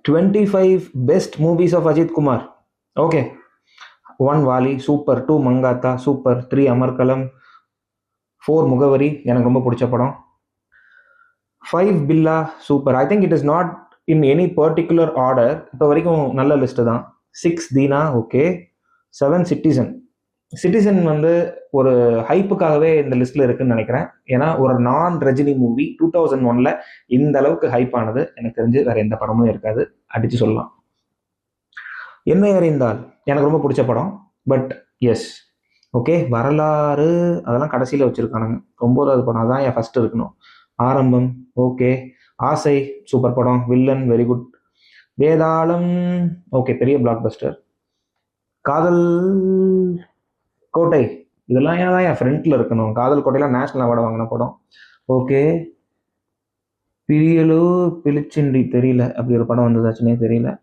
25 best movies of Ajith Kumar. Okay, 1 Vaali super, 2 Mankatha super, 3 Amarkalam, 4 Mugavari எனக்கு ரொம்ப பிடிச்ச படம், 5 Billa super. I think it is not in any particular order, இப்போ வரைக்கும் நல்ல லிஸ்ட்டு தான். 6 தீனா ஓகே, 7 சிட்டிசன். சிட்டிசன் வந்து ஒரு ஹைப்புக்காகவே இந்த லிஸ்ட்ல இருக்குன்னு நினைக்கிறேன். ஏன்னா ஒரு நான் ரஜினி மூவி 2001ல் இந்த அளவுக்கு ஹைப் ஆனது எனக்கு தெரிஞ்சு வேற எந்த படமும் இருக்காது, அடிச்சு சொல்லலாம். என்னை அறிந்தால் எனக்கு ரொம்ப பிடிச்ச படம். பட் எஸ், ஓகே, வரலாறு அதெல்லாம் கடைசியில் வச்சுருக்கானுங்க. 9வது படம் அதான் என் ஃபர்ஸ்ட் இருக்கணும். ஆரம்பம் ஓகே, ஆசை சூப்பர் படம், வில்லன் வெரி குட், வேதாளம் ஓகே பெரிய பிளாக் பஸ்டர், காதல் கோட்டை இதெல்லாம் ஏன் தான் என் ஃப்ரெண்ட்ல இருக்கணும். காதல் கோட்டையெல்லாம் நேஷனல் அவார்டு வாங்கின படம். ஓகே, பிரியலோ பிளிச்சிண்டி தெரியல, அப்படி ஒரு படம் வந்ததாச்சுன்னே தெரியல.